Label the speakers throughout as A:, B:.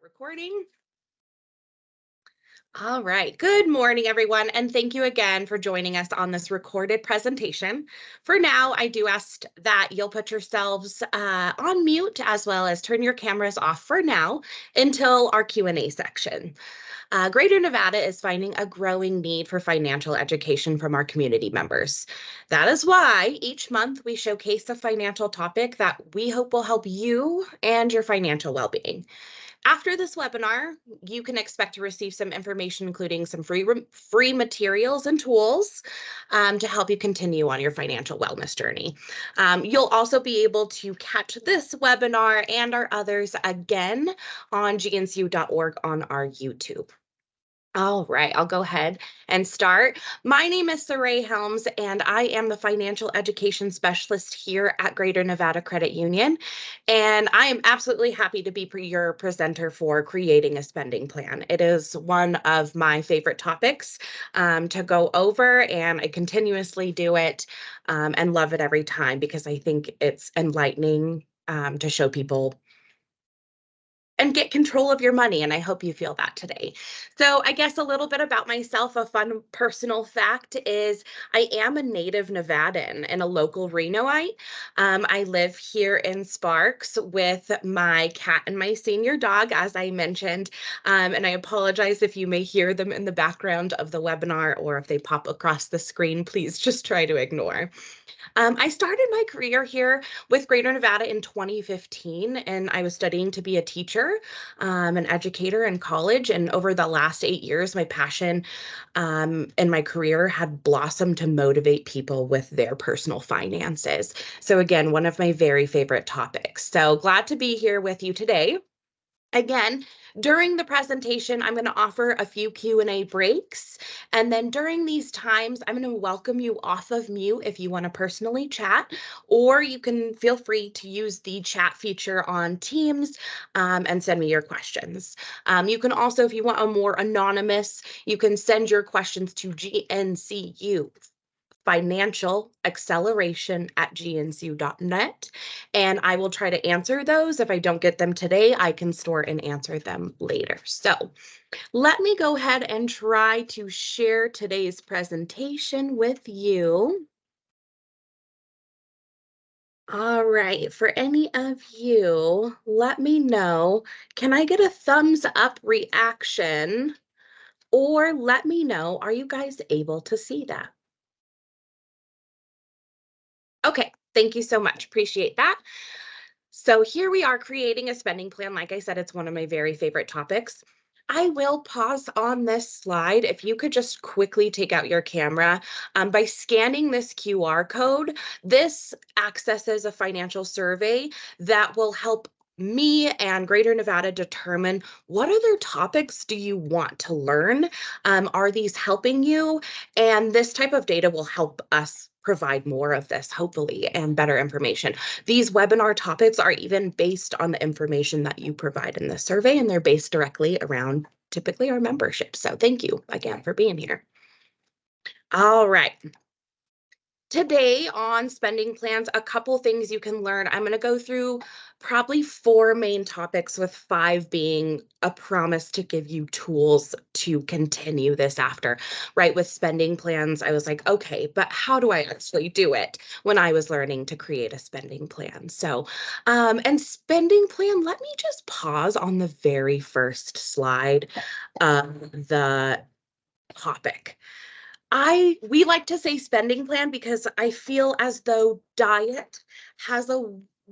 A: Recording. All right. Good morning, everyone, and thank you again for joining us on this recorded presentation. For now, I do ask that you'll put yourselves on mute as well as turn your cameras off for now until our Q&A section. Greater Nevada is finding a growing need for financial education from our community members. That is why each month we showcase a financial topic that we hope will help you and your financial well-being. After this webinar, you can expect to receive some information, including some free materials and tools to help you continue on your financial wellness journey. You'll also be able to catch this webinar and our others again on gncu.org on our YouTube. All right, I'll go ahead and start. My name is Saray Helms, and I am the Financial Education Specialist here at Greater Nevada Credit Union. And I am absolutely happy to be your presenter for creating a spending plan. It is one of my favorite topics to go over, and I continuously do it and love it every time because I think it's enlightening to show people and get control of your money. And I hope you feel that today. So I guess a little bit about myself, a fun personal fact is I am a native Nevadan and a local Renoite. I live here in Sparks with my cat and my senior dog, as I mentioned. And I apologize if you may hear them in the background of the webinar or if they pop across the screen, please just try to ignore. I started my career here with Greater Nevada in 2015, and I was studying to be a teacher, an educator in college. And over the last 8 years, my passion in my career had blossomed to motivate people with their personal finances. So again, one of my very favorite topics. So glad to be here with you today. Again, during the presentation, I'm going to offer a few Q&A breaks. And then during these times, I'm going to welcome you off of mute if you want to personally chat, or you can feel free to use the chat feature on Teams and send me your questions. You can also, if you want a more anonymous, you can send your questions to GNCU. Financial acceleration at gncu.net, and I will try to answer those. If I don't get them today, I can store and answer them later. So let me go ahead and try to share today's presentation with you. All right, for any of you, let me know, can I get a thumbs up reaction, or let me know, are you guys able to see that? Okay, thank you so much. Appreciate that. So here we are creating a spending plan. Like I said, it's one of my very favorite topics. I will pause on this slide. If you could just quickly take out your camera by scanning this QR code, this accesses a financial survey that will help me and Greater Nevada determine what other topics do you want to learn? Are these helping you? And this type of data will help us provide more of this, hopefully, and better information. These webinar topics are even based on the information that you provide in the survey, and they're based directly around typically our membership. So thank you again for being here. All right. Today on spending plans, a couple things you can learn. I'm going to go through probably 4 main topics, with 5 being a promise to give you tools to continue this after. Right, with spending plans, I was like, okay, but how do I actually do it when I was learning to create a spending plan? So, and spending plan, let me just pause on the very first slide of the topic. We like to say spending plan because I feel as though diet has a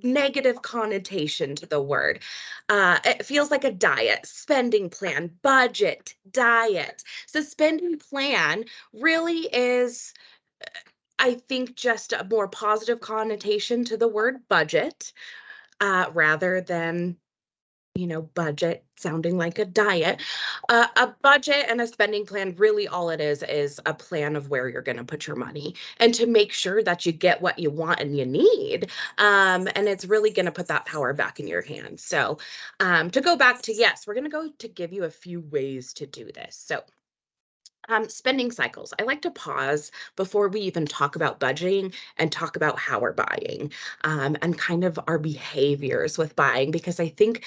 A: negative connotation to the word. It feels like a diet, spending plan, budget, diet. So spending plan really is, I think, just a more positive connotation to the word budget rather than budget sounding like a diet. A budget and a spending plan, really all it is a plan of where you're going to put your money and to make sure that you get what you want and you need. And it's really going to put that power back in your hands. So to go back to, yes, we're going to go to give you a few ways to do this. So spending cycles. I like to pause before we even talk about budgeting and talk about how we're buying and kind of our behaviors with buying, because I think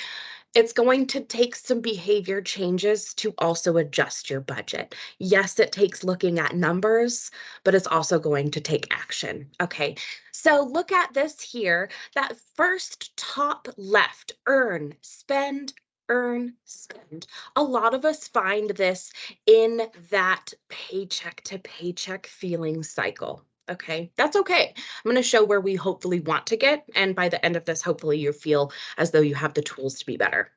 A: It's going to take some behavior changes to also adjust your budget. Yes, it takes looking at numbers, but it's also going to take action. Okay, so look at this here. That first top left, earn, spend. A lot of us find this in that paycheck to paycheck feeling cycle. Okay, that's okay. I'm going to show where we hopefully want to get. And by the end of this, hopefully you feel as though you have the tools to be better.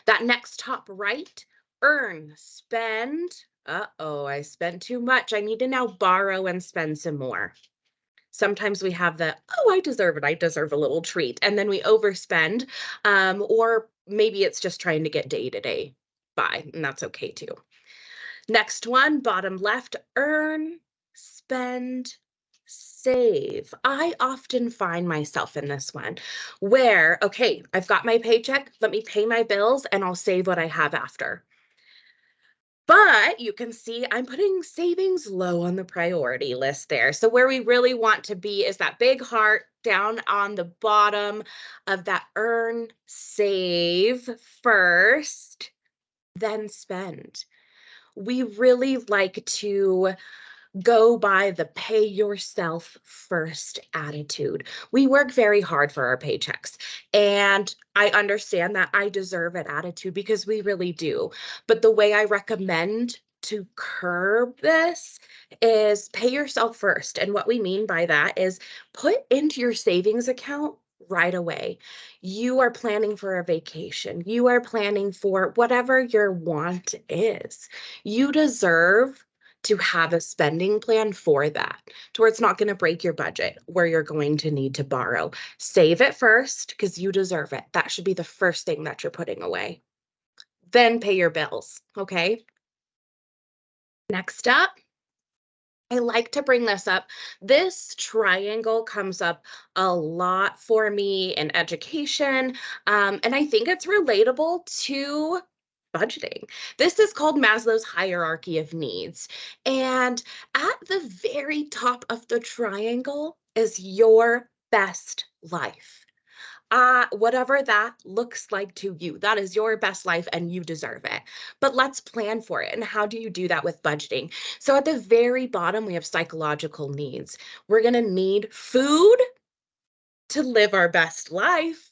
A: That next top right, earn, spend. Uh-oh, I spent too much. I need to now borrow and spend some more. Sometimes we have the, oh, I deserve it. I deserve a little treat. And then we overspend, or maybe it's just trying to get day to day by, and that's okay too. Next one, bottom left, earn, spend, save. I often find myself in this one where, okay, I've got my paycheck, let me pay my bills and I'll save what I have after. But you can see I'm putting savings low on the priority list there. So where we really want to be is that big heart down on the bottom of that earn, save first, then spend. We really like to go by the pay yourself first attitude. We work very hard for our paychecks, and I understand that I deserve it attitude because we really do. But the way I recommend to curb this is pay yourself first. And what we mean by that is put into your savings account right away. You are planning for a vacation. You are planning for whatever your want is. You deserve to have a spending plan for that, to where it's not going to break your budget, where you're going to need to borrow. Save it first because you deserve it. That should be the first thing that you're putting away. Then pay your bills, okay? Next up, I like to bring this up. This triangle comes up a lot for me in education, and I think it's relatable to budgeting. This is called Maslow's hierarchy of needs. And at the very top of the triangle is your best life. Whatever that looks like to you, that is your best life and you deserve it. But let's plan for it. And how do you do that with budgeting? So at the very bottom, we have psychological needs. We're going to need food to live our best life,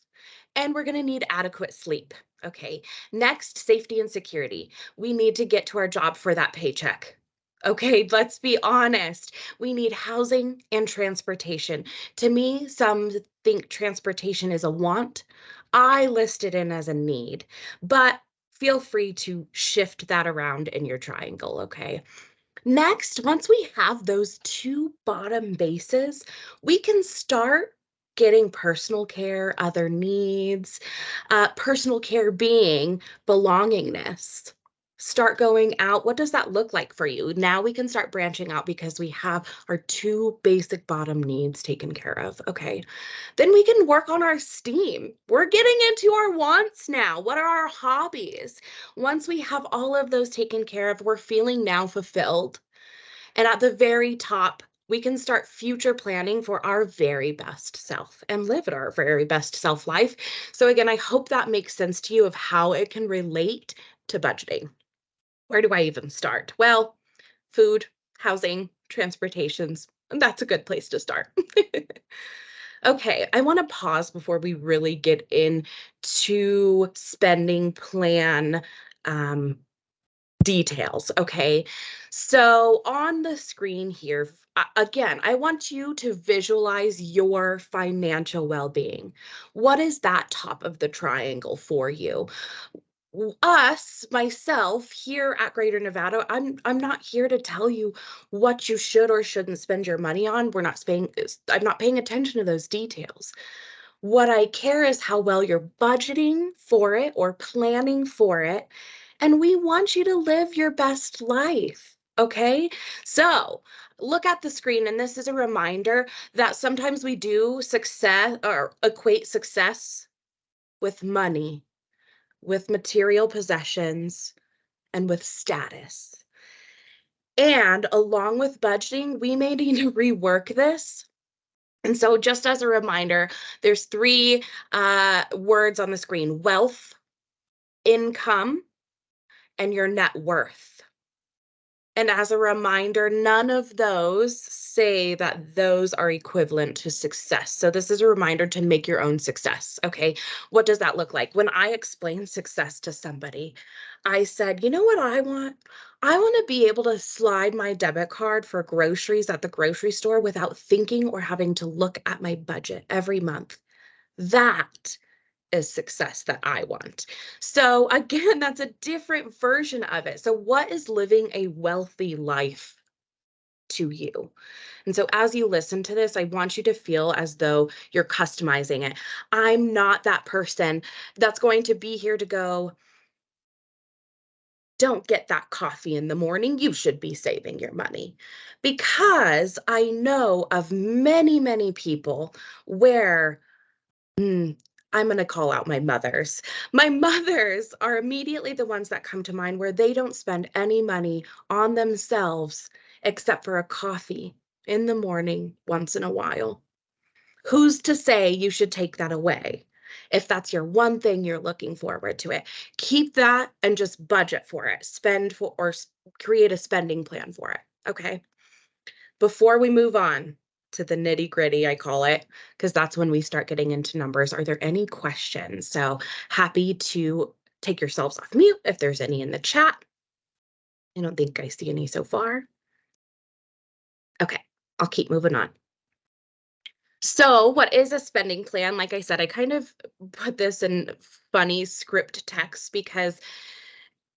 A: and we're going to need adequate sleep. Okay, next, safety and security. We need to get to our job for that paycheck. Okay, let's be honest. We need housing and transportation. To me, some think transportation is a want. I list it in as a need, but feel free to shift that around in your triangle, okay? Next, once we have those two bottom bases, we can start getting personal care, other needs, personal care being belongingness. Start going out. What does that look like for you? Now we can start branching out because we have our two basic bottom needs taken care of. Okay. Then we can work on our STEAM. We're getting into our wants now. What are our hobbies? Once we have all of those taken care of, we're feeling now fulfilled. And at the very top, we can start future planning for our very best self and live at our very best self life. So again, I hope that makes sense to you of how it can relate to budgeting. Where do I even start? Well, food, housing, transportations, that's a good place to start. Okay, I want to pause before we really get into spending plan details, okay? So on the screen here, again, I want you to visualize your financial well-being. What is that top of the triangle for you? Myself here at Greater Nevada, I'm not here to tell you what you should or shouldn't spend your money on. I'm not paying attention to those details. What I care is how well you're budgeting for it or planning for it. And we want you to live your best life. Okay. So look at the screen, and this is a reminder that sometimes we do success or equate success with money, with material possessions, and with status. And along with budgeting, we may need to rework this And so just as a reminder, there's three words on the screen: wealth, income, and your net worth. And as a reminder, none of those say that those are equivalent to success. So this is a reminder to make your own success. Okay. What does that look like? When I explain success to somebody, I said, you know what I want? I want to be able to slide my debit card for groceries at the grocery store without thinking or having to look at my budget every month. That is success that I want. So again, that's a different version of it. So what is living a wealthy life to you? And so as you listen to this, I want you to feel as though you're customizing it. I'm not that person that's going to be here to go, don't get that coffee in the morning. You should be saving your money. Because I know of many, many people where I'm going to call out my mothers. My mothers are immediately the ones that come to mind where they don't spend any money on themselves except for a coffee in the morning once in a while. Who's to say you should take that away? If that's your one thing you're looking forward to it, keep that and just budget for it. Spend for or create a spending plan for it. Okay. Before we move on to the nitty gritty, I call it, because that's when we start getting into numbers. Are there any questions? So happy to take yourselves off mute if there's any in the chat. I don't think I see any so far. Okay, I'll keep moving on. So what is a spending plan? Like I said, I kind of put this in funny script text because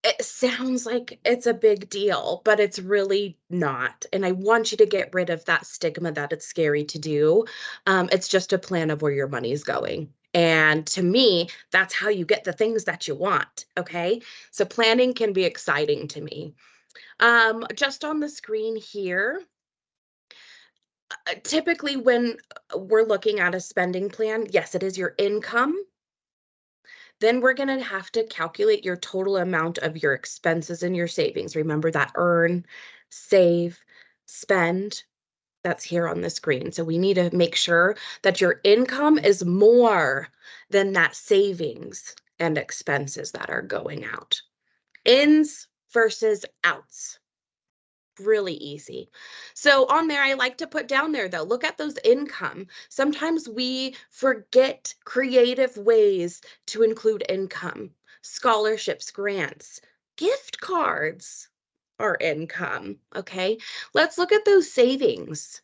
A: it sounds like it's a big deal, but it's really not. And I want you to get rid of that stigma that it's scary to do. It's just a plan of where your money's going. And to me, that's how you get the things that you want. Okay. So planning can be exciting to me. Just on the screen here, typically when we're looking at a spending plan, yes, it is your income. Then we're going to have to calculate your total amount of your expenses and your savings. Remember that earn, save, spend. That's here on the screen. So we need to make sure that your income is more than that savings and expenses that are going out. Ins versus outs. Really easy. So on there, I like to put down there though, look at those income. Sometimes we forget creative ways to include income, scholarships, grants, gift cards are income. Okay. Let's look at those savings.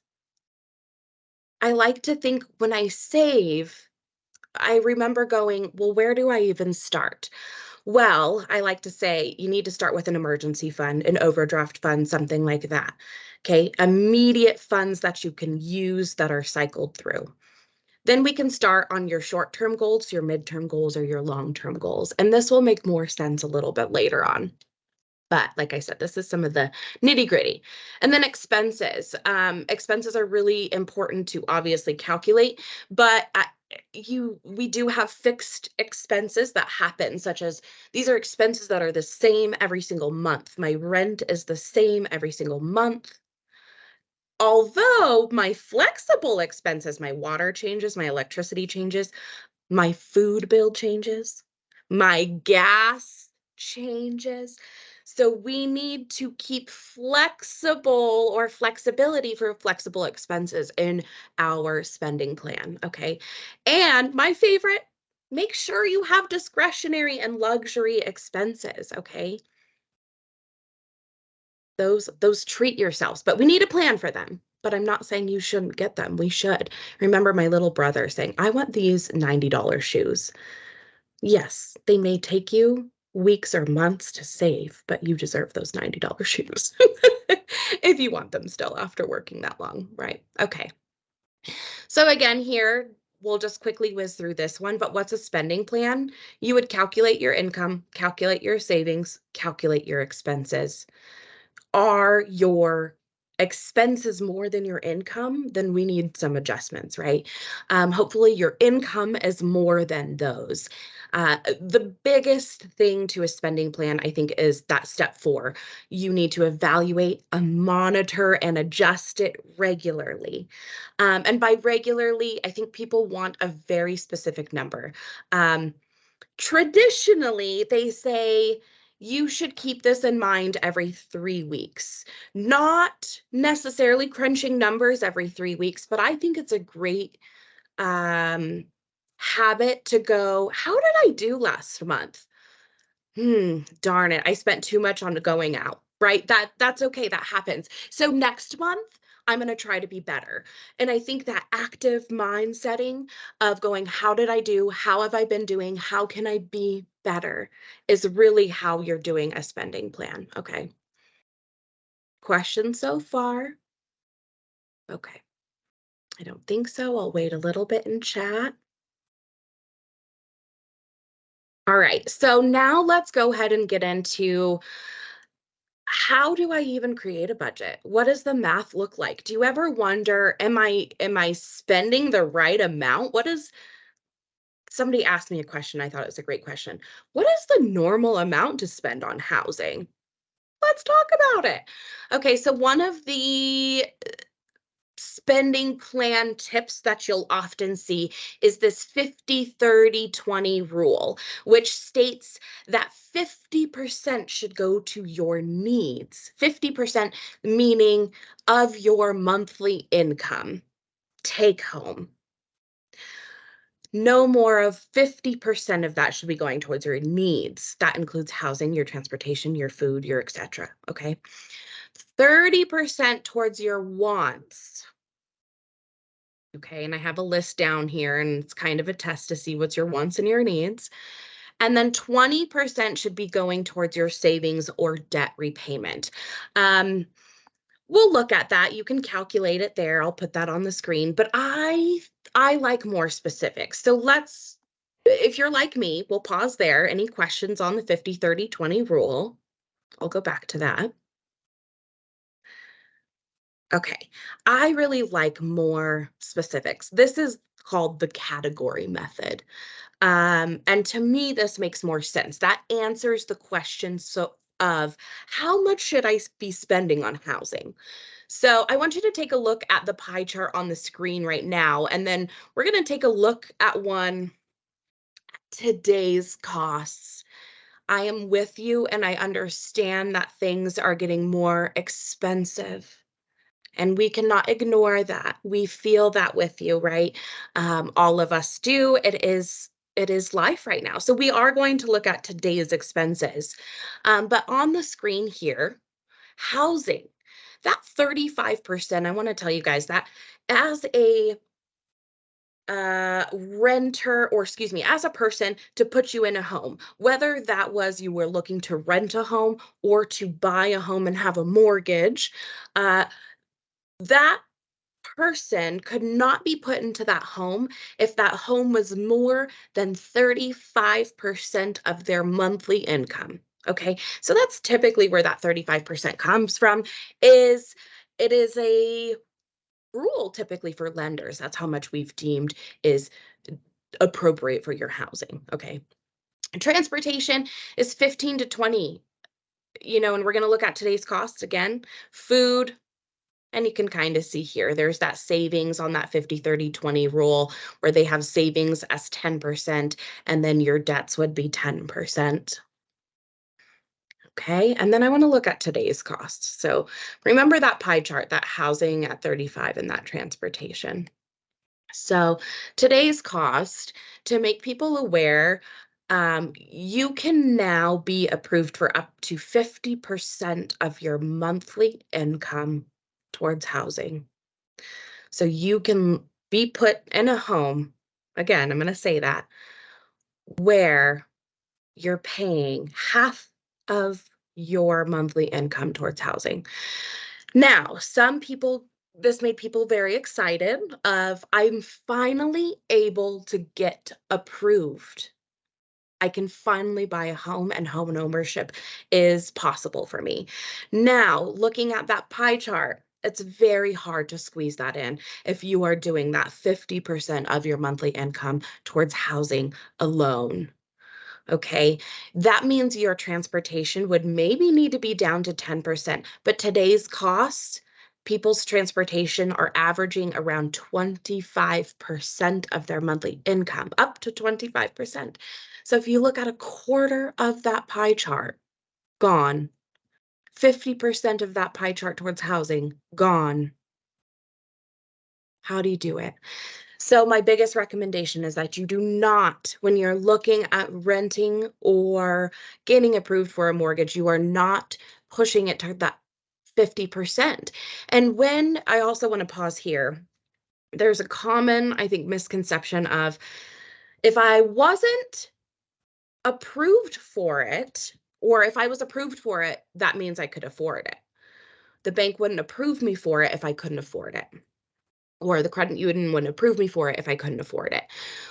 A: I like to think when I save, I remember going, well, where do I even start? Well, I like to say you need to start with an emergency fund, an overdraft fund, something like that. Okay, immediate funds that you can use that are cycled through. Then we can start on your short-term goals, your midterm goals, or your long-term goals. And this will make more sense a little bit later on. But like I said, this is some of the nitty gritty. And then expenses. Expenses are really important to obviously calculate, but we do have fixed expenses that happen, such as these are expenses that are the same every single month. My rent is the same every single month. Although my flexible expenses, my water changes, my electricity changes, my food bill changes, my gas changes. So we need to keep flexible or flexibility for flexible expenses in our spending plan, okay? And my favorite, make sure you have discretionary and luxury expenses, okay? Those treat yourselves, but we need a plan for them. But I'm not saying you shouldn't get them. We should. Remember my little brother saying, I want these $90 shoes. Yes, they may take you weeks or months to save, but you deserve those $90 shoes if you want them still after working that long, right? Okay. So again, here, we'll just quickly whiz through this one, but what's a spending plan? You would calculate your income, calculate your savings, calculate your expenses. Are your expenses more than your income, then we need some adjustments, right? Hopefully your income is more than those. The biggest thing to a spending plan, I think, is that step 4. You need to evaluate, monitor, and adjust it regularly. And by regularly, I think people want a very specific number. Traditionally, they say you should keep this in mind every 3 weeks. Not necessarily crunching numbers every 3 weeks, but I think it's a great habit to go, how did I do last month? Darn it, I spent too much on going out, right? That's okay, that happens. So next month, I'm going to try to be better. And I think that active mind setting of going, how did I do? How have I been doing? How can I be better is really how you're doing a spending plan. Okay. Questions so far? Okay. I don't think so. I'll wait a little bit in chat. All right. So now let's go ahead and get into, how do I even create a budget? What does the math look like? Do you ever wonder, am I spending the right amount? Somebody asked me a question, I thought it was a great question. What is the normal amount to spend on housing? Let's talk about it. Okay, so one of the spending plan tips that you'll often see is this 50-30-20 rule, which states that 50% should go to your needs. 50% meaning of your monthly income, take home. No more of 50% of that should be going towards your needs. That includes housing, your transportation, your food, your etc. Okay. 30% towards your wants. Okay, and I have a list down here, and it's kind of a test to see what's your wants and your needs. And then 20% should be going towards your savings or debt repayment. We'll look at that. You can calculate it there. I'll put that on the screen, but I like more specifics. So if you're like me, we'll pause there. Any questions on the 50-30-20 rule? I'll go back to that. Okay, I really like more specifics. This is called the category method. And to me, this makes more sense. That answers the question of how much should I be spending on housing? So I want you to take a look at the pie chart on the screen right now, and then we're going to take a look at today's costs. I am with you, and I understand that things are getting more expensive. And we cannot ignore that. We feel that with you, right? All of us do. It is life right now. So we are going to look at today's expenses. But on the screen here, housing, that 35%, I want to tell you guys that as a renter, or excuse me, as a person to put you in a home, whether that was you were looking to rent a home or to buy a home and have a mortgage, that person could not be put into that home if that home was more than 35% of their monthly income. Okay, so that's typically where that 35% comes from. It is a rule typically for lenders. That's how much we've deemed is appropriate for your housing. Okay, transportation is 15 to 20. And we're going to look at today's costs again. Food, and you can kind of see here, there's that savings on that 50-30-20 rule where they have savings as 10%, and then your debts would be 10%. Okay, and then I want to look at today's costs. So remember that pie chart, that housing at 35 and that transportation. So today's cost, to make people aware, you can now be approved for up to 50% of your monthly income towards housing. So you can be put in a home, again, I'm going to say that, where you're paying half of your monthly income towards housing. Now, this made people very excited of, I'm finally able to get approved. I can finally buy a home, and home ownership is possible for me. Now, looking at that pie chart, It's very hard to squeeze that in if you are doing that 50% of your monthly income towards housing alone. Okay, that means your transportation would maybe need to be down to 10%, but today's costs, people's transportation are averaging around 25% of their monthly income, up to 25%. So if you look at a quarter of that pie chart, gone. 50% of that pie chart towards housing, gone. How do you do it? So my biggest recommendation is that you do not, when you're looking at renting or getting approved for a mortgage, you are not pushing it to that 50%. And when I also want to pause here, there's a common, I think, misconception of if I wasn't approved for it, or if I was approved for it, that means I could afford it. The bank wouldn't approve me for it if I couldn't afford it. Or the credit union wouldn't approve me for it if I couldn't afford it.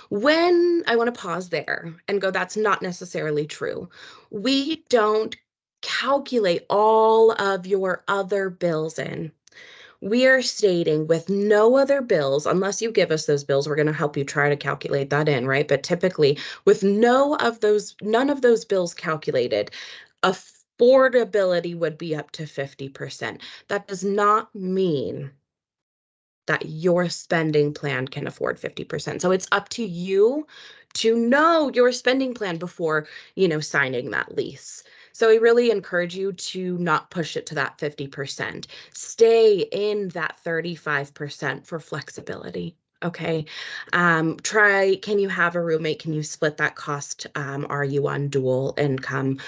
A: When I want to pause there and go, that's not necessarily true. We don't calculate all of your other bills in. We are stating with no other bills, unless you give us those bills, we're going to help you try to calculate that in, right? But typically with none of those bills calculated, affordability would be up to 50%. That does not mean that your spending plan can afford 50%. So it's up to you to know your spending plan before, signing that lease. So I really encourage you to not push it to that 50%. Stay in that 35% for flexibility. Okay. Can you have a roommate? Can you split that cost? Are you on dual income?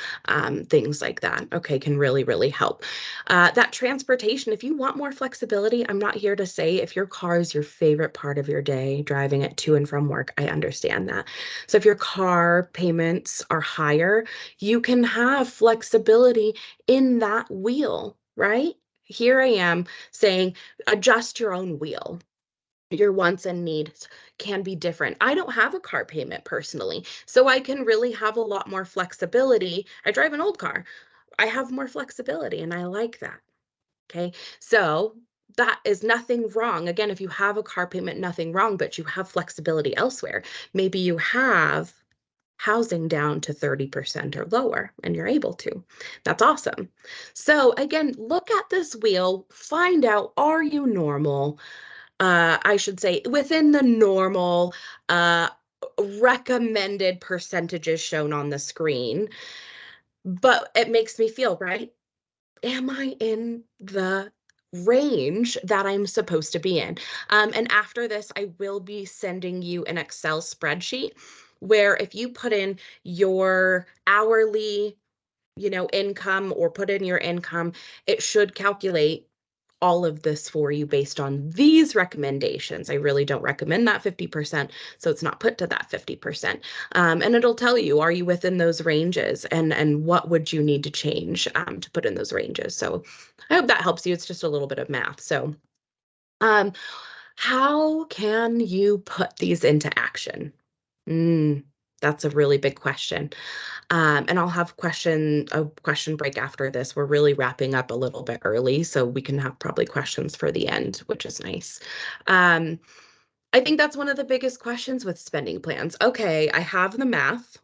A: Things like that. Okay. Can really, really help. That transportation, if you want more flexibility, I'm not here to say if your car is your favorite part of your day, driving it to and from work, I understand that. So if your car payments are higher, you can have flexibility in that wheel, right? Here I am saying, adjust your own wheel. Your wants and needs can be different. I don't have a car payment personally, so I can really have a lot more flexibility. I drive an old car. I have more flexibility and I like that. Okay. So that is nothing wrong. Again, if you have a car payment, nothing wrong, but you have flexibility elsewhere. Maybe you have housing down to 30% or lower and you're able to. That's awesome. So again, look at this wheel, find out, are you normal? I should say within the normal recommended percentages shown on the screen. But it makes me feel, right? Am I in the range that I'm supposed to be in? And after this, I will be sending you an Excel spreadsheet where if you put in your hourly, income or put in your income, it should calculate all of this for you based on these recommendations. I really don't recommend that 50%, so it's not put to that 50%. And it'll tell you, are you within those ranges, and what would you need to change to put in those ranges? So I hope that helps you. It's just a little bit of math. So how can you put these into action? That's a really big question. And I'll have a question break after this. We're really wrapping up a little bit early, so we can have probably questions for the end, which is nice. I think that's one of the biggest questions with spending plans. Okay, I have the math.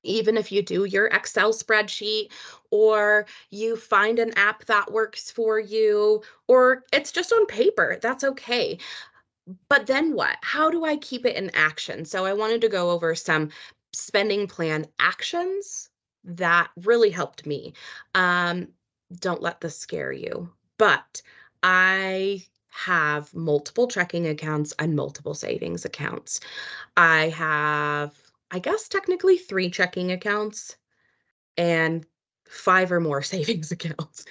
A: Even if you do your Excel spreadsheet or you find an app that works for you, or it's just on paper, that's okay. But then what? How do I keep it in action? So I wanted to go over some spending plan actions that really helped me. Don't let this scare you, but I have multiple checking accounts and multiple savings accounts. I have, I guess, technically 3 checking accounts and 5 or more savings accounts.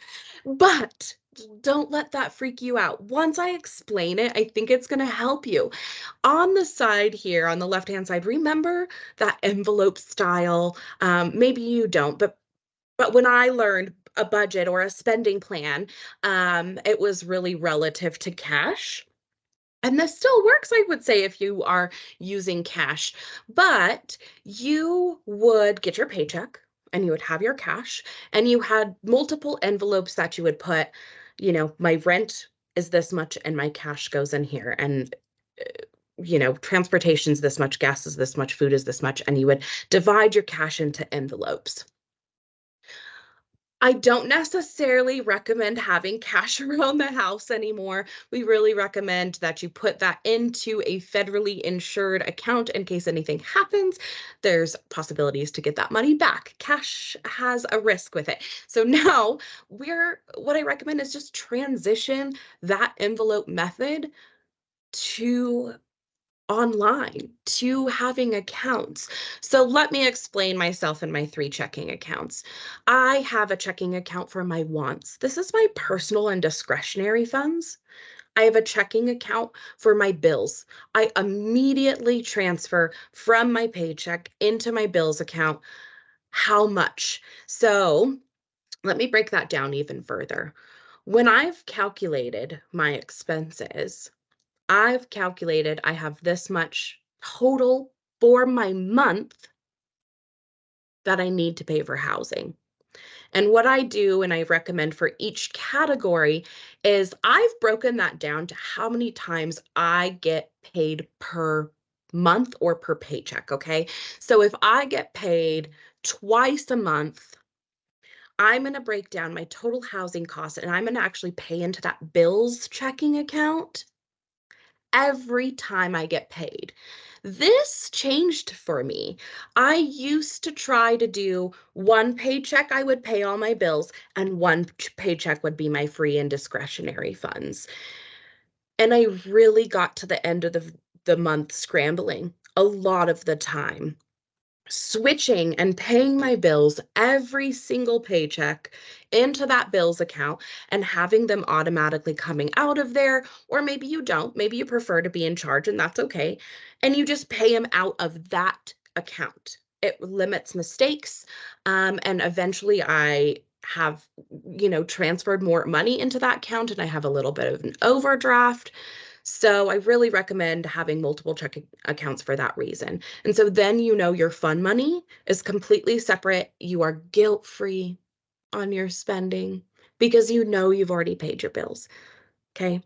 A: But don't let that freak you out. Once I explain it, I think it's going to help you. On the side here, on the left-hand side, remember that envelope style. Maybe you don't, but when I learned a budget or a spending plan, it was really relative to cash. And this still works, I would say, if you are using cash, but you would get your paycheck and you would have your cash and you had multiple envelopes that you would put my rent is this much and my cash goes in here, and transportation's this much, gas is this much, food is this much, and you would divide your cash into envelopes. I don't necessarily recommend having cash around the house anymore. We really recommend that you put that into a federally insured account in case anything happens. There's possibilities to get that money back. Cash has a risk with it. So now what I recommend is just transition that envelope method to online, to having accounts. So let me explain myself and my 3 checking accounts. I have a checking account for my wants. This is my personal and discretionary funds. I have a checking account for my bills. I immediately transfer from my paycheck into my bills account how much. So let me break that down even further. When I've calculated my expenses, I've calculated I have this much total for my month that I need to pay for housing. And what I do, and I recommend for each category, is I've broken that down to how many times I get paid per month or per paycheck, okay? So if I get paid twice a month, I'm going to break down my total housing costs and I'm going to actually pay into that bills checking account every time I get paid. This changed for me. I used to try to do one paycheck, I would pay all my bills, and one paycheck would be my free and discretionary funds. And I really got to the end of the month scrambling a lot of the time, switching and paying my bills every single paycheck into that bills account and having them automatically coming out of there. Or maybe you don't, maybe you prefer to be in charge, and that's okay. And you just pay them out of that account. It limits mistakes. And eventually I have, transferred more money into that account and I have a little bit of an overdraft. So I really recommend having multiple checking accounts for that reason. And so then your fun money is completely separate. You are guilt-free on your spending because you've already paid your bills. Okay.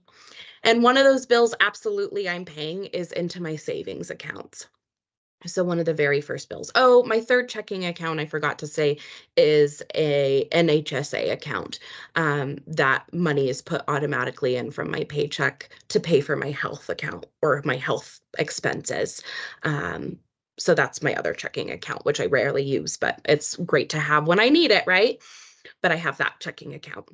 A: And one of those bills absolutely I'm paying is into my savings accounts. So one of the very first bills. Oh, my third checking account, I forgot to say, is a NHSA account. That money is put automatically in from my paycheck to pay for my health account or my health expenses. So that's my other checking account, which I rarely use, but it's great to have when I need it, right? But I have that checking account,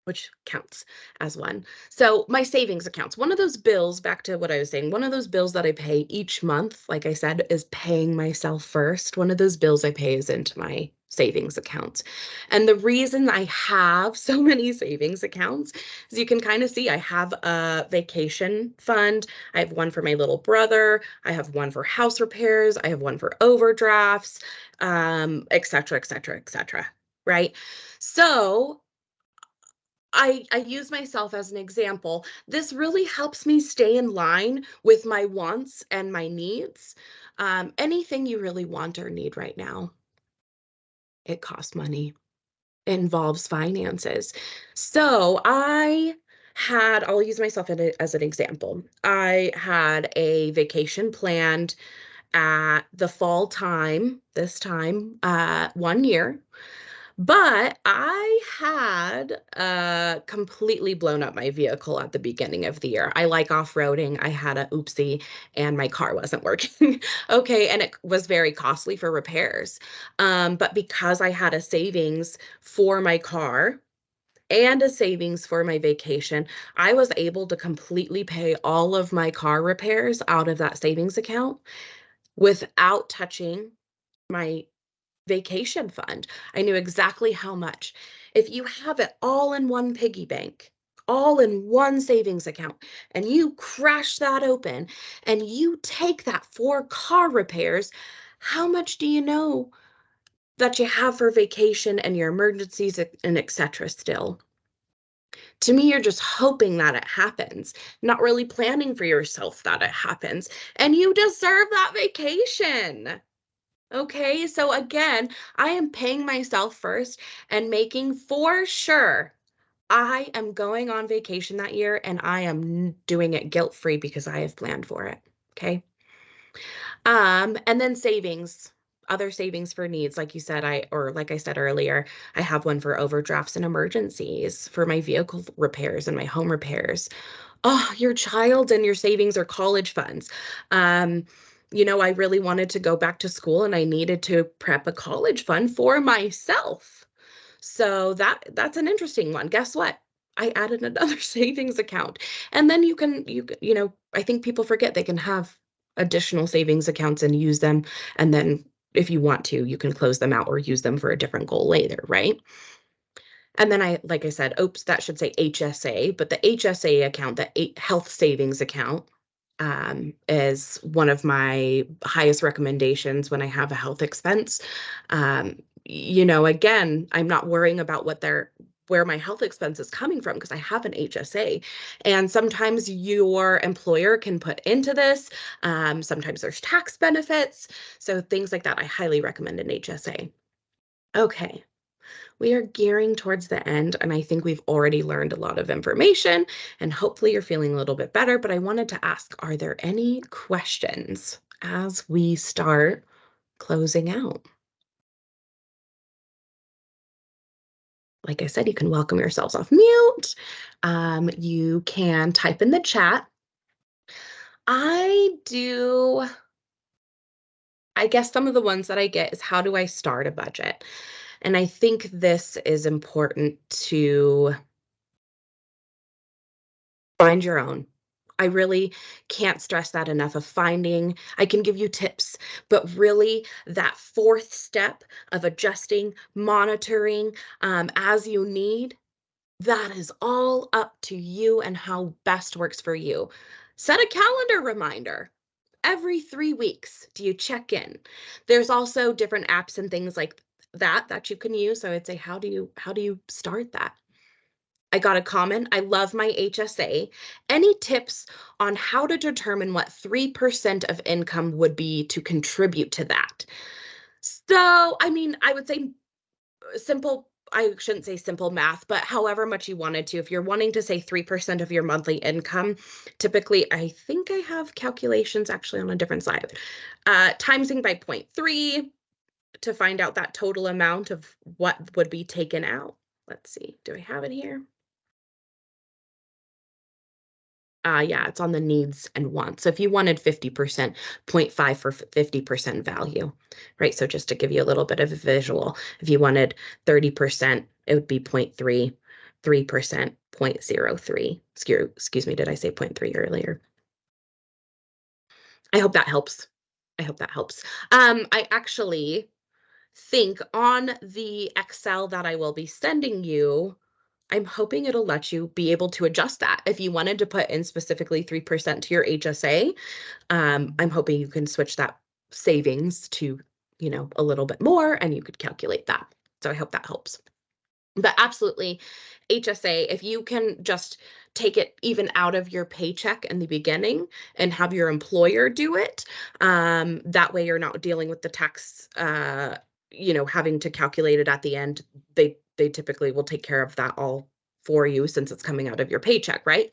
A: which counts as one. So my savings accounts, one of those bills, back to what I was saying, one of those bills that I pay each month, like I said, is paying myself first. One of those bills I pay is into my savings accounts. And the reason I have so many savings accounts is you can kind of see I have a vacation fund. I have one for my little brother. I have one for house repairs. I have one for overdrafts, et cetera, et cetera, et cetera. Right? So I use myself as an example. This really helps me stay in line with my wants and my needs. Anything you really want or need right now, it costs money. It involves finances. So I'll use myself as an example. I had a vacation planned at the fall time, this time, 1 year. But I had completely blown up my vehicle at the beginning of the year. I like off-roading. I had a oopsie and my car wasn't working. Okay, and it was very costly for repairs. But because I had a savings for my car and a savings for my vacation, I was able to completely pay all of my car repairs out of that savings account without touching my vacation fund. I knew exactly how much. If you have it all in one piggy bank, all in one savings account, and you crash that open and you take that for car repairs, how much do you know that you have for vacation and your emergencies and etc. still? To me, you're just hoping that it happens, not really planning for yourself that it happens. And you deserve that vacation. Okay, so again, I am paying myself first and making for sure I am going on vacation that year and I am doing it guilt-free because I have planned for it. Okay. And then savings, other savings for needs. Like you said, or like I said earlier, I have one for overdrafts and emergencies, for my vehicle repairs and my home repairs. Oh, your child and your savings or college funds. Um, I really wanted to go back to school and I needed to prep a college fund for myself. So that's an interesting one. Guess what? I added another savings account. And then I think people forget they can have additional savings accounts and use them. And then if you want to, you can close them out or use them for a different goal later, right? And then like I said, oops, that should say HSA, but the HSA account, the health savings account, is one of my highest recommendations when I have a health expense. Again, I'm not worrying about where my health expense is coming from because I have an HSA. And sometimes your employer can put into this. Sometimes there's tax benefits. So things like that, I highly recommend an HSA. Okay. We are gearing towards the end, and I think we've already learned a lot of information, and hopefully you're feeling a little bit better. But I wanted to ask, are there any questions as we start closing out? Like I said, you can welcome yourselves off mute. You can type in the chat. I guess some of the ones that I get is, how do I start a budget? And I think this is important to find your own. I really can't stress that enough of finding. I can give you tips, but really that fourth step of adjusting, monitoring as you need, that is all up to you and how best works for you. Set a calendar reminder. Every 3 weeks, do you check in? There's also different apps and things like that you can use. So I'd say, how do you start that? I got a comment. I love my HSA. Any tips on how to determine what 3% of income would be to contribute to that? So, I mean, I would say simple. I shouldn't say simple math, but however much you wanted to. If you're wanting to say 3% of your monthly income, typically, I think I have calculations actually on a different side. Timesing by 0.3 to find out that total amount of what would be taken out. Let's see. Do I have it here? Yeah, it's on the needs and wants. So if you wanted 50%, 0.5 for 50% value, right? So just to give you a little bit of a visual, if you wanted 30%, it would be 0.3, 3%, 0.03. Excuse me, did I say 0.3 earlier? I hope that helps. I hope that helps. I actually think on the Excel that I will be sending you, I'm hoping it'll let you be able to adjust that. If you wanted to put in specifically 3% to your HSA, I'm hoping you can switch that savings to, a little bit more and you could calculate that. So I hope that helps. But absolutely, HSA, if you can just take it even out of your paycheck in the beginning and have your employer do it, that way you're not dealing with the tax, having to calculate it at the end. They typically will take care of that all for you since it's coming out of your paycheck, right?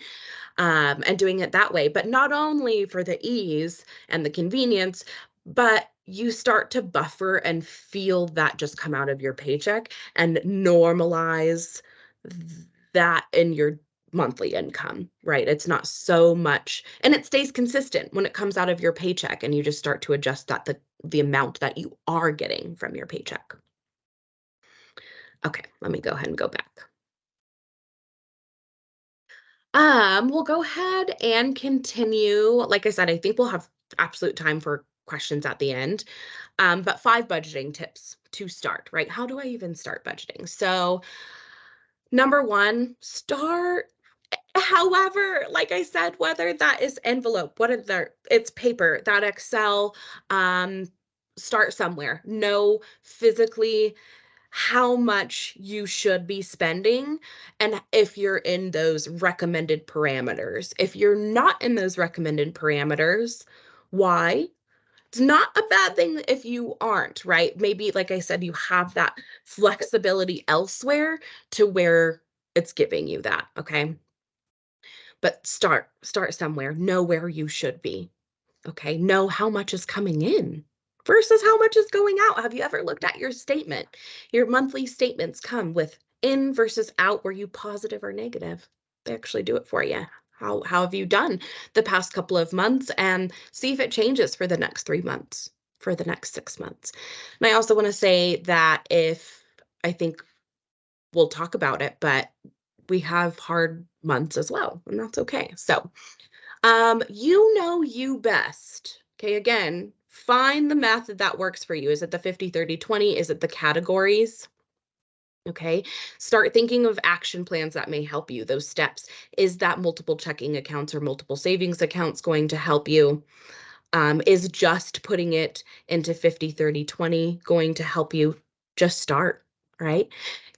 A: And doing it that way. But not only for the ease and the convenience, but you start to buffer and feel that just come out of your paycheck and normalize that in your monthly income, right? It's not so much, and it stays consistent when it comes out of your paycheck, and you just start to adjust that the amount that you are getting from your paycheck. Okay, let me go ahead and go back. We'll go ahead and continue. Like I said, I think we'll have absolute time for questions at the end. But 5 budgeting tips to start, right? How do I even start budgeting? So, number 1, start. However, like I said, whether that is envelope, it's paper, that Excel, start somewhere. Know physically how much you should be spending and if you're in those recommended parameters. If you're not in those recommended parameters, why? It's not a bad thing if you aren't, right? Maybe, like I said, you have that flexibility elsewhere to where it's giving you that, okay? But start somewhere. Know where you should be, okay? Know how much is coming in versus how much is going out. Have you ever looked at your statement? Your monthly statements come with in versus out. Were you positive or negative? They actually do it for you. How have you done the past couple of months, and see if it changes for the next 3 months, for the next 6 months. And I also want to say that I think we'll talk about it, but we have hard months as well, and that's okay. So, you know you best. Okay, again, find the method that works for you. Is it the 50, 30, 20? Is it the categories? Okay, start thinking of action plans that may help you, those steps. Is that multiple checking accounts or multiple savings accounts going to help you? Is just putting it into 50, 30, 20 going to help you? Just start, right?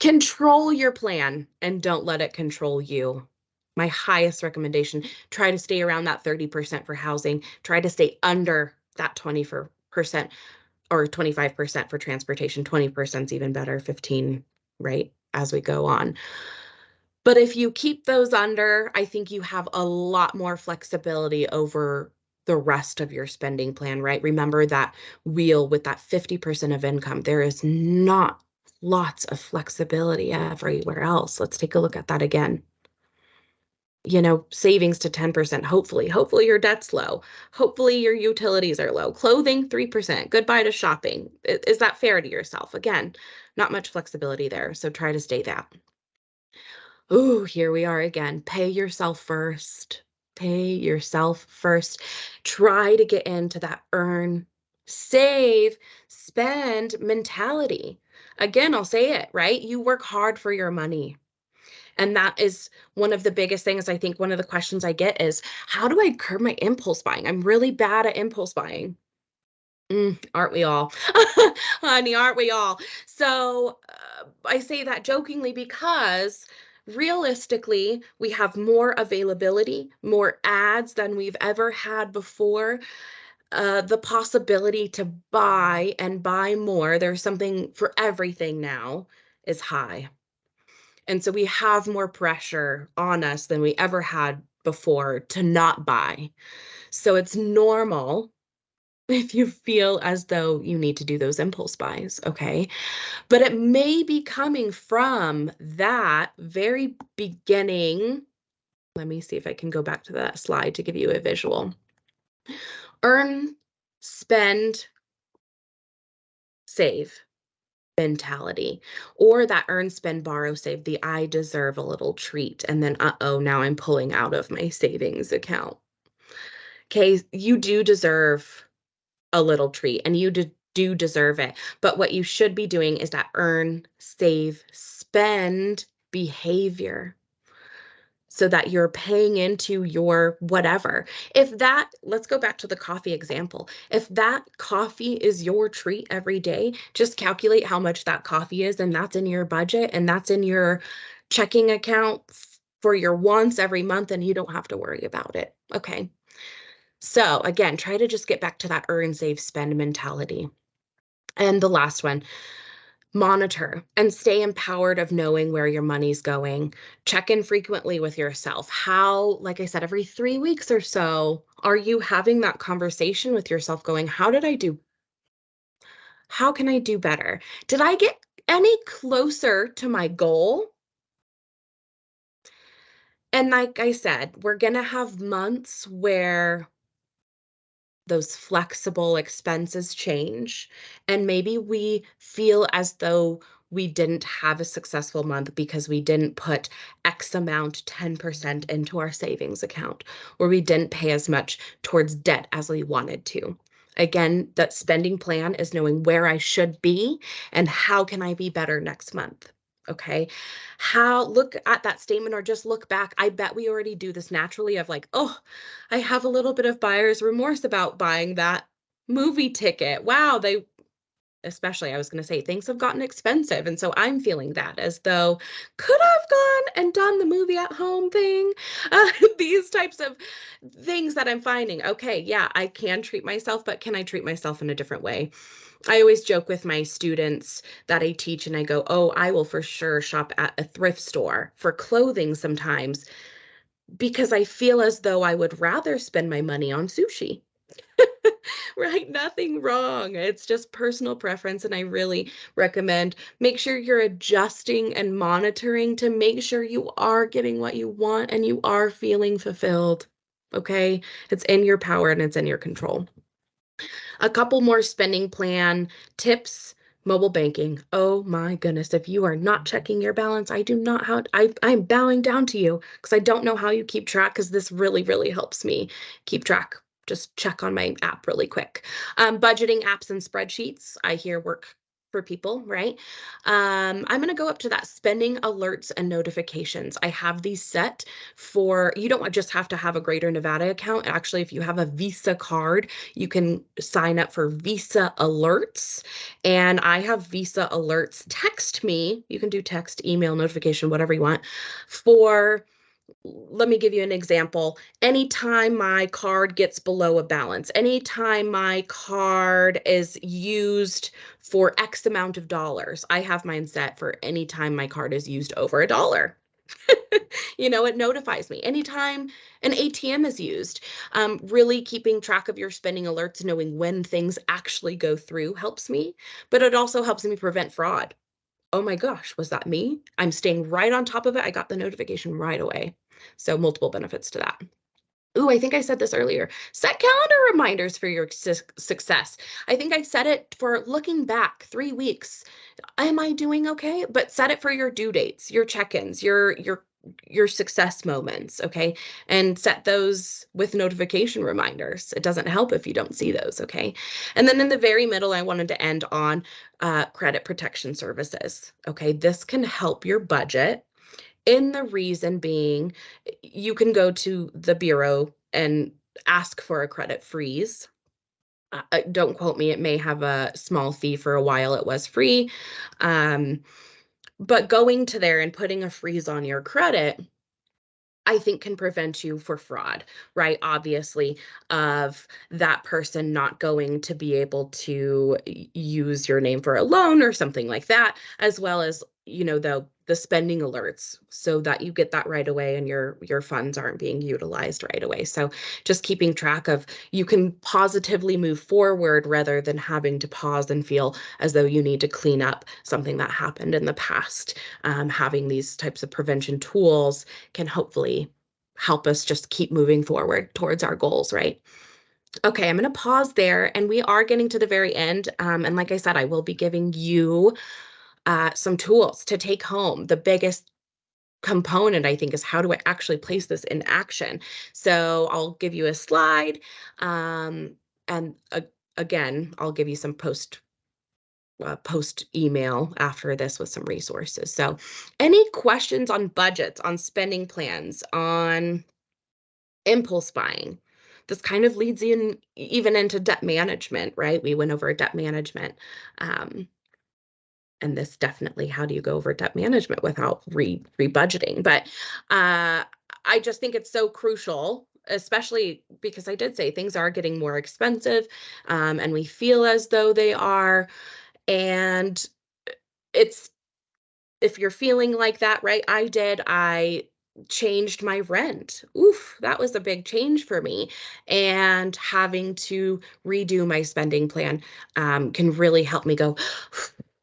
A: Control your plan and don't let it control you. My highest recommendation, try to stay around that 30% for housing. Try to stay under that 20% or 25% for transportation. 20% is even better, 15, right? As we go on. But if you keep those under, I think you have a lot more flexibility over the rest of your spending plan, right? Remember that wheel with that 50% of income. There is not lots of flexibility everywhere else. Let's take a look at that again. Savings to 10%, hopefully your debt's low. Hopefully your utilities are low. Clothing, 3%. Goodbye to shopping. Is that fair to yourself? Again, not much flexibility there. So try to stay that. Ooh, here we are again. Pay yourself first. Pay yourself first. Try to get into that earn, save, spend mentality. Again, I'll say it, right? You work hard for your money. And that is one of the biggest things. I think one of the questions I get is, how do I curb my impulse buying? I'm really bad at impulse buying. Aren't we all? Honey, aren't we all? So I say that jokingly because realistically, we have more availability, more ads than we've ever had before. The possibility to buy and buy more, there's something for everything now, is high. And so we have more pressure on us than we ever had before to not buy. So it's normal if you feel as though you need to do those impulse buys, okay? But it may be coming from that very beginning. Let me see if I can go back to that slide to give you a visual. Earn, spend, save mentality, or that earn, spend, borrow, save, the I deserve a little treat, and then, now I'm pulling out of my savings account. Okay, you do deserve a little treat, and you do deserve it. But what you should be doing is that earn, save, spend behavior, so that you're paying into your whatever. Let's go back to the coffee example. If that coffee is your treat every day, just calculate how much that coffee is, and that's in your budget, and that's in your checking account for your wants every month, and you don't have to worry about it. Okay. So again, try to just get back to that earn, save, spend mentality. And the last one, monitor and stay empowered of knowing where your money's going. Check in frequently with yourself. How, like I said, every 3 weeks or so, are you having that conversation with yourself going, how can I do better? Did I get any closer to my goal? And like I said, we're going to have months where those flexible expenses change, and maybe we feel as though we didn't have a successful month because we didn't put X amount, 10% into our savings account, or we didn't pay as much towards debt as we wanted to. Again, that spending plan is knowing where I should be and how can I be better next month. Okay. Look at that statement or just look back. I bet we already do this naturally of like, oh, I have a little bit of buyer's remorse about buying that movie ticket. Wow, especially, I was going to say, things have gotten expensive. And so I'm feeling that as though could have gone and done the movie at home thing. These types of things that I'm finding. Okay, yeah, I can treat myself, but can I treat myself in a different way? I always joke with my students that I teach and I go, oh, I will for sure shop at a thrift store for clothing sometimes because I feel as though I would rather spend my money on sushi. Right? Nothing wrong. It's just personal preference. And I really recommend make sure you're adjusting and monitoring to make sure you are getting what you want and you are feeling fulfilled. Okay? It's in your power and it's in your control. A couple more spending plan tips. Mobile banking. Oh my goodness. If you are not checking your balance, I do not how I'm bowing down to you because I don't know how you keep track because this really, really helps me keep track. Just check on my app really quick. Budgeting apps and spreadsheets, I hear work for people, right? I'm going to go up to that spending alerts and notifications. I have these set for, you don't just have to have a Greater Nevada account. Actually, if you have a Visa card, you can sign up for Visa alerts. And I have Visa alerts. Text me. You can do text, email, notification, whatever you want for, let me give you an example. Anytime my card gets below a balance, anytime my card is used for X amount of dollars, I have mine set for anytime my card is used over $1. It notifies me anytime an ATM is used. Really keeping track of your spending alerts, knowing when things actually go through helps me, but it also helps me prevent fraud. Oh my gosh, was that me? I'm staying right on top of it. I got the notification right away. So multiple benefits to that. Ooh, I think I said this earlier. Set calendar reminders for your success. I think I set it for looking back 3 weeks. Am I doing okay? But set it for your due dates, your check-ins, your success moments, okay? And set those with notification reminders. It doesn't help if you don't see those, okay? And then in the very middle, I wanted to end on credit protection services, okay? This can help your budget. In the reason being, you can go to the bureau and ask for a credit freeze. Don't quote me, it may have a small fee. For a while it was free. But going to there and putting a freeze on your credit, I think can prevent you for fraud, right? Obviously, of that person not going to be able to use your name for a loan or something like that, as well as, the spending alerts so that you get that right away and your funds aren't being utilized right away. So just keeping track of, you can positively move forward rather than having to pause and feel as though you need to clean up something that happened in the past. Having these types of prevention tools can hopefully help us just keep moving forward towards our goals, right? Okay, I'm going to pause there, and we are getting to the very end. And like I said, I will be giving you some tools to take home. The biggest component, I think, is how do I actually place this in action? So I'll give you a slide, and again, I'll give you some post email after this with some resources. So any questions on budgets, on spending plans, on impulse buying? This kind of leads in even into debt management, right? We went over debt management. And this definitely, how do you go over debt management without re-budgeting? But I just think it's so crucial, especially because I did say things are getting more expensive, and we feel as though they are. And it's, if you're feeling like that, right? I changed my rent. Oof, that was a big change for me. And having to redo my spending plan can really help me go,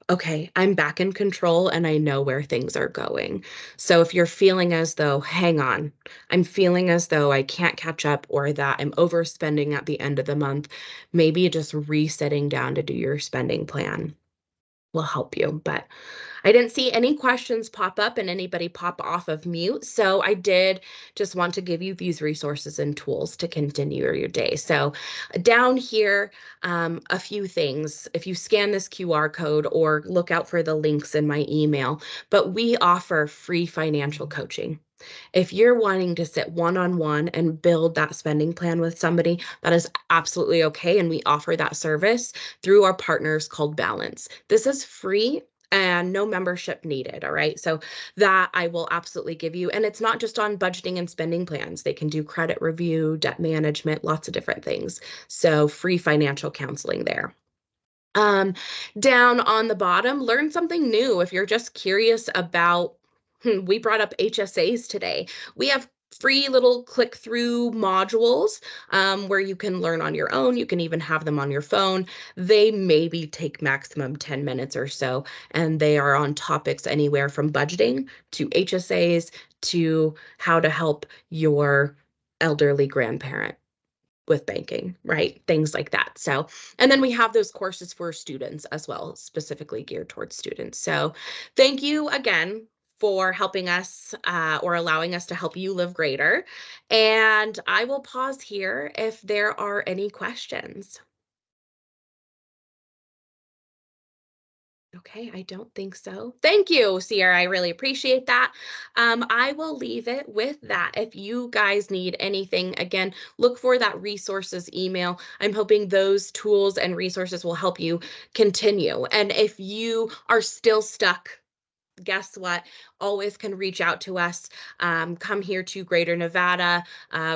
A: okay, I'm back in control and I know where things are going. So if you're feeling as though, hang on, I'm feeling as though I can't catch up or that I'm overspending at the end of the month, maybe just resetting down to do your spending plan will help you. But I didn't see any questions pop up and anybody pop off of mute. So I did just want to give you these resources and tools to continue your day. So down here, a few things. If you scan this QR code or look out for the links in my email, but we offer free financial coaching. If you're wanting to sit one-on-one and build that spending plan with somebody, that is absolutely okay. And we offer that service through our partners called Balance. This is free and no membership needed. All right. So that I will absolutely give you. And it's not just on budgeting and spending plans. They can do credit review, debt management, lots of different things. So free financial counseling there. Um, Down on the bottom, learn something new. If you're just curious about, we brought up HSAs today. We have free little click through modules where you can learn on your own. You can even have them on your phone. They maybe take maximum 10 minutes or so, and they are on topics anywhere from budgeting to HSAs to how to help your elderly grandparent with banking, right? Things like that. So, and then we have those courses for students as well, specifically geared towards students. So thank you again for helping us or allowing us to help you live greater. And I will pause here if there are any questions. Okay, I don't think so. Thank you, Sierra. I really appreciate that. I will leave it with that. If you guys need anything, again, look for that resources email. I'm hoping those tools and resources will help you continue. And if you are still stuck, guess what? Always can reach out to us. Come here to Greater Nevada,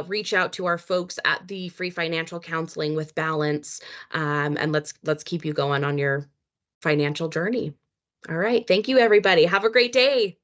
A: reach out to our folks at the Free Financial Counseling with Balance, and let's keep you going on your financial journey. All right. Thank you, everybody. Have a great day.